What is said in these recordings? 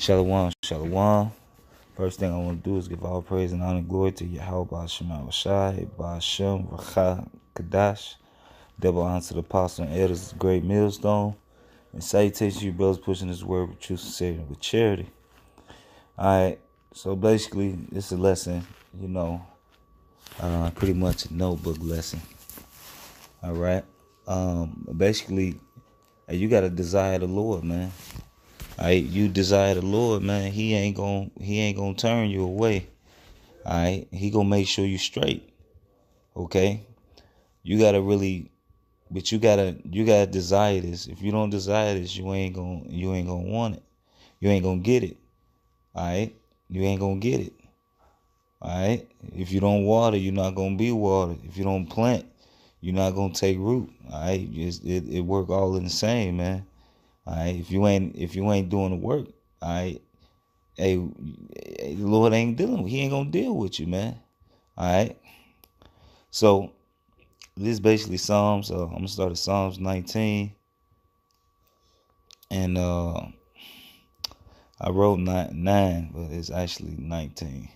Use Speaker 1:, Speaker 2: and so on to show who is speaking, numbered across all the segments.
Speaker 1: Shalom, shalom. First thing I want to do is give all praise and honor and glory to Yahweh Ba'ashem Shai, Ba'ashem Racha Kadash. Double honor to the apostle and elders of the great millstone. And salutations to you brothers pushing this word with true sincerity and with charity. Alright, so basically this is a lesson, pretty much a notebook lesson. Alright. Basically, you gotta desire the Lord, man. Alright, you desire the Lord, man. He ain't gonna turn you away. Alright, he gonna make sure you straight. Okay, you gotta desire this. If you don't desire this, you ain't gonna want it. You ain't gonna get it. Alright, you ain't gonna get it. Alright, if you don't water, you're not gonna be watered. If you don't plant, you're not gonna take root. Alright, it work all in the same, man. Alright, if you ain't doing the work, alright, the Lord ain't dealing. He ain't gonna deal with you, man. Alright. So this is basically Psalms. I'm gonna start at Psalms 19, and I wrote 9, but it's actually 19.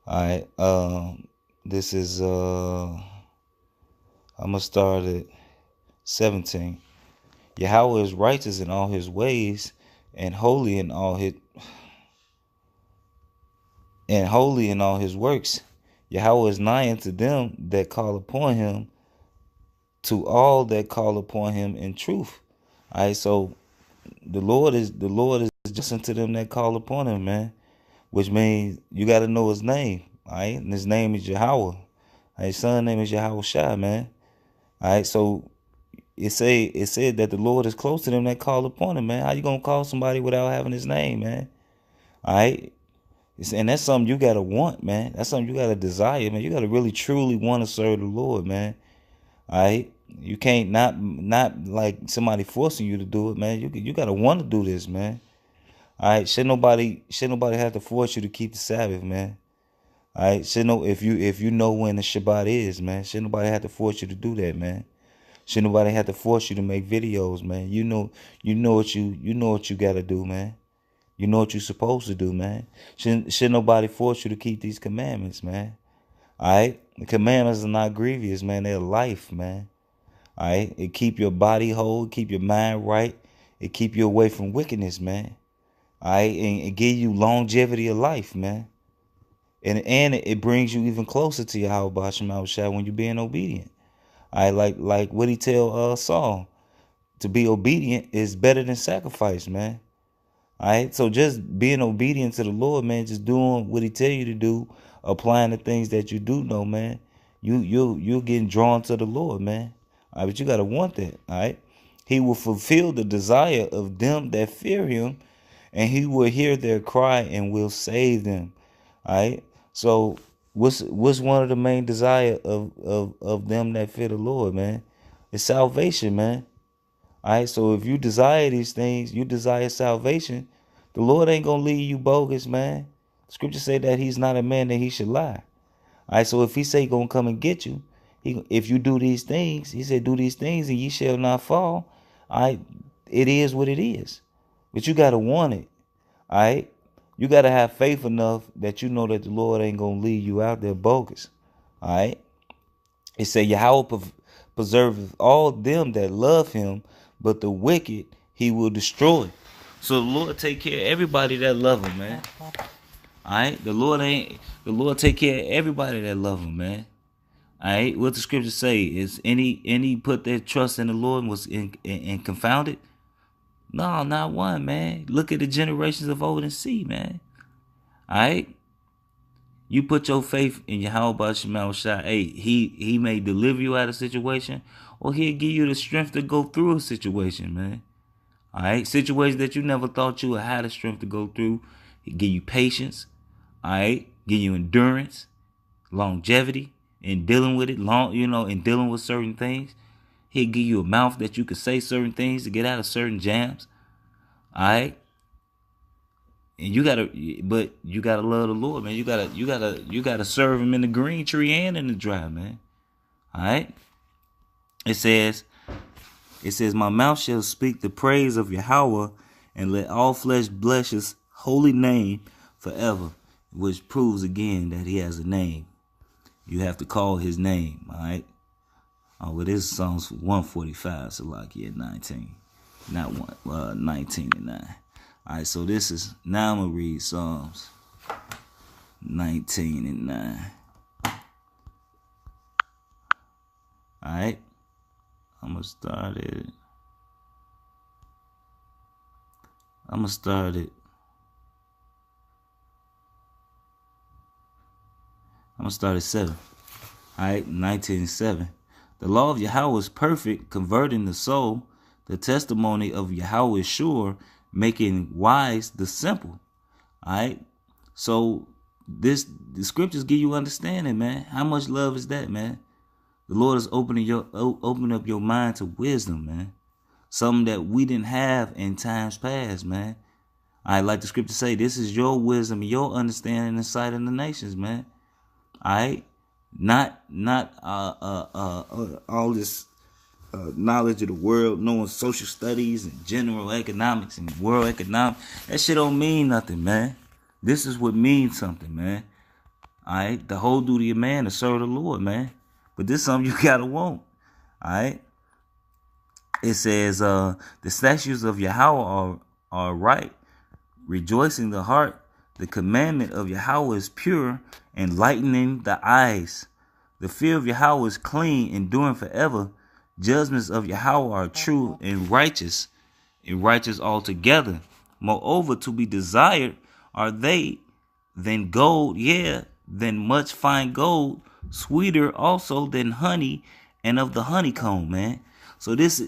Speaker 1: Alright. This is I'm gonna start at 17. Yahweh is righteous in all his ways, and holy in all his works. Yahweh is nigh unto them that call upon him, to all that call upon him in truth. All right, so the Lord is just unto them that call upon him, man. Which means you got to know his name. All right, and his name is Yahweh. All right, his son name is Yahweh Shai, man. All right, so it said that the Lord is close to them that call upon him, man. How you gonna call somebody without having his name, man? All right. And that's something you gotta want, man. That's something you gotta desire, man. You gotta really truly want to serve the Lord, man. All right. You can't not like somebody forcing you to do it, man. You gotta want to do this, man. All right. Should nobody have to force you to keep the Sabbath, man. All right. If you know when the Shabbat is, man. Should nobody have to force you to do that, man. Should nobody have to force you to make videos, man. You know what you gotta do, man. You know what you're supposed to do, man. Should nobody force you to keep these commandments, man. All right? The commandments are not grievous, man. They're life, man. All right? It keep your body whole, keep your mind right. It keep you away from wickedness, man. All right? And it give you longevity of life, man. And it brings you even closer to Yahweh Ba'ashem Shai when you're being obedient. All right? Like what he tell Saul. To be obedient is better than sacrifice, man. All right, so just being obedient to the Lord, man, just doing what he tell you to do, applying the things that you do know, man, you're getting drawn to the Lord, man. All right, but you gotta want that. All right, he will fulfill the desire of them that fear him, and he will hear their cry and will save them. All right, so what's one of the main desire of them that fear the Lord, man? It's salvation, man. All right, so if you desire these things, you desire salvation, the Lord ain't gonna leave you bogus, man. Scripture say that he's not a man that he should lie. All right, so if he say he gonna come and get you, if you do these things, he said, do these things and ye shall not fall. All right, it is what it is. But you gotta want it. All right, you gotta have faith enough that you know that the Lord ain't gonna leave you out there bogus. All right, it said Yahweh preserveth all them that love him, but the wicked he will destroy. So the Lord take care of everybody that love him, man. All right, the Lord take care of everybody that love him, man. All right, what the scripture say is any put their trust in the Lord and was in confounded. No, not one, man. Look at the generations of old and see, man. All right, you put your faith in Yahweh Ba'ashem Shai. Hey, he may deliver you out of a situation, or he'll give you the strength to go through a situation, man. All right, situations that you never thought you would have the strength to go through. He give you patience. All right, give you endurance, longevity in dealing with it. In dealing with certain things. He'll give you a mouth that you can say certain things to get out of certain jams. All right, and you gotta love the Lord, man. You gotta serve him in the green tree and in the dry, man. All right. It says, my mouth shall speak the praise of Yahweh, and let all flesh bless his holy name forever, which proves again that he has a name. You have to call his name, all right? Oh, well, this is Psalms 145, so like, yeah, 19. Not 19 and 9. All right, so this is, now I'm going to read Psalms 19 and 9. All right, I'm going to start it. I'm going to start at 7. All right, 19 and 7. The law of Yahweh is perfect, converting the soul. The testimony of Yahweh is sure, making wise the simple. All right. So the scriptures give you understanding, man. How much love is that, man? The Lord is opening up your mind to wisdom, man. Something that we didn't have in times past, man. I like the scripture say, this is your wisdom, your understanding, and sight of the nations, man. All right. Not all this knowledge of the world, knowing social studies and general economics and world economics. That shit don't mean nothing, man. This is what means something, man. All right, the whole duty of man to serve the Lord, man. But this is something you gotta want. All right. It says, the statutes of Yahweh are right, rejoicing the heart. The commandment of Yahweh is pure, enlightening the eyes. The fear of Yahweh is clean, enduring forever. Judgments of Yahweh are true and righteous altogether. Moreover, to be desired are they than gold, yeah, than much fine gold, sweeter also than honey and of the honeycomb, man. So this,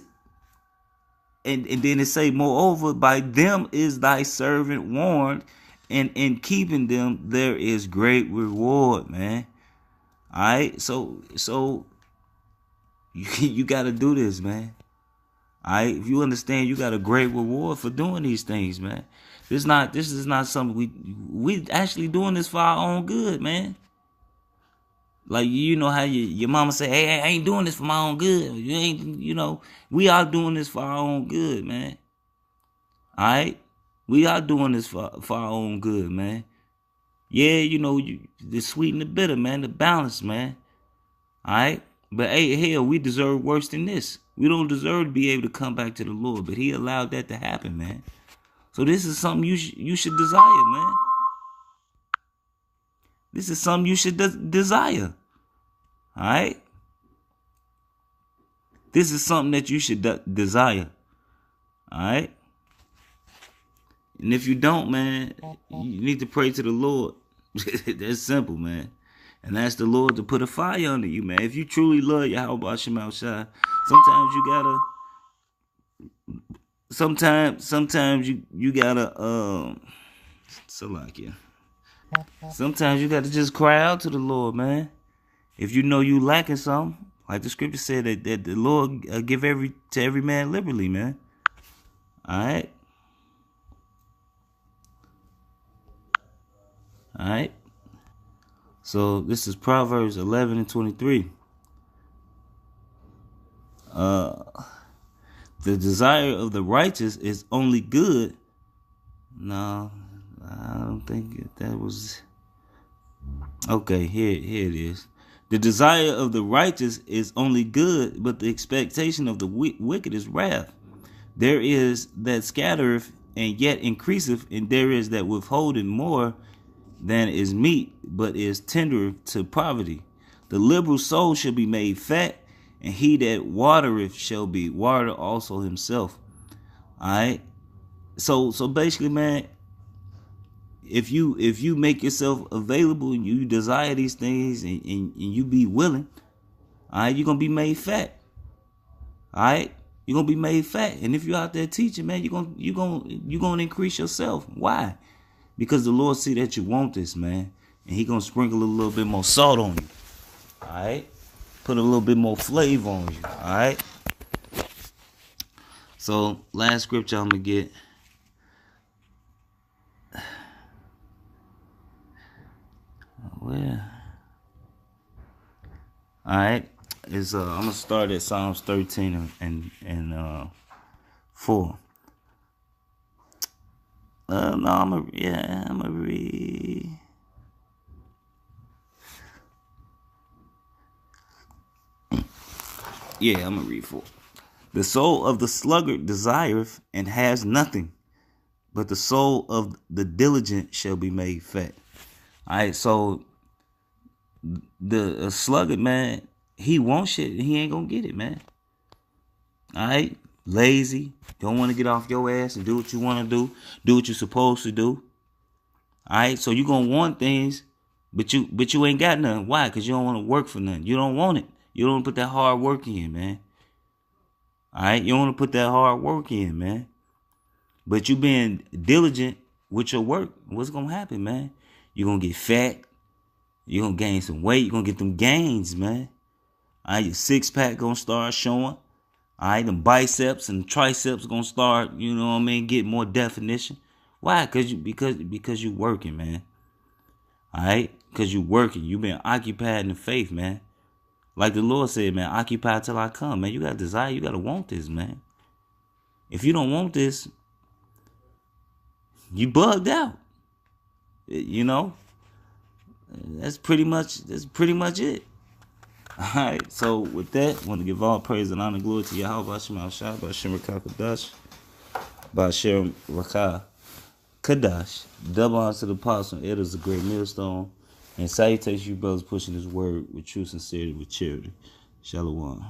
Speaker 1: and then it say, moreover, by them is thy servant warned, and in keeping them there is great reward, man. All right, so you got to do this, man. All right, if you understand, you got a great reward for doing these things, man. This is not something we actually doing this for our own good, man. Like, you know how your mama say, hey, I ain't doing this for my own good. You ain't, we are doing this for our own good, man. All right, we are doing this for our own good, man. Yeah, the sweet and the bitter, man, the balance, man. All right. But hey, hell, we deserve worse than this. We don't deserve to be able to come back to the Lord, but he allowed that to happen, man. So this is something you should desire, man. This is something you should desire. All right. This is something that you should desire. All right. And if you don't, man, you need to pray to the Lord. That's simple, man. And ask the Lord to put a fire under you, man. If you truly love Yahweh Shema Shai, sometimes you gotta. Sometimes you gotta. Salakia. Sometimes you gotta just cry out to the Lord, man. If you know you lacking something, like the scripture said that the Lord give to every man liberally, man. All right. All right. So this is Proverbs 11 and 23. The desire of the righteous is only good. No, I don't think that was. Okay, here it is. The desire of the righteous is only good, but the expectation of the wicked is wrath. There is that scattereth and yet increaseth, and there is that withholdeth more than is meat, but is tender to poverty. The liberal soul shall be made fat, and he that watereth shall be watered also himself. All right. So basically, man, if you make yourself available and you desire these things and you be willing, all right, you're gonna be made fat. All right, you're gonna be made fat. And if you're out there teaching, man, you're gonna increase yourself. Why? Because the Lord see that you want this, man, and he gonna sprinkle a little bit more salt on you. All right, put a little bit more flavor on you. All right. So last scripture I'm gonna get. Where? All right, is I'm gonna start at Psalms 13 and 4. No, I'm a read. Yeah, I'm gonna read for it. The soul of the sluggard desireth and has nothing, but the soul of the diligent shall be made fat. All right, so the sluggard, man, he wants shit and he ain't gonna get it, man. All right, lazy, don't want to get off your ass and do what you want to do what you're supposed to do. All right, so you gonna want things, but you ain't got nothing. Why? Because you don't want to work for nothing. You don't want it. You don't put that hard work in, man. All right, you don't want to put that hard work in, man. But you being diligent with your work, what's gonna happen, man? You're gonna get fat. You're gonna gain some weight. You're gonna get them gains, man. All right, your six pack gonna start showing. All right, them biceps and triceps gonna start, you know what I mean, get more definition. Why? Because you working, man. All right, because you working. You been occupied in the faith, man. Like the Lord said, man, occupy till I come, man. You got desire. You got to want this, man. If you don't want this, you bugged out. You know, that's pretty much it. All right. So with that, I want to give all praise and honor and glory to Yahweh Shema Shah, Bashem Rakah Kadash, Bashem Rakah Kadash. Double honor to the apostle, it is a great millstone. And salutations, you brothers pushing this word with true sincerity, with charity. Shalom.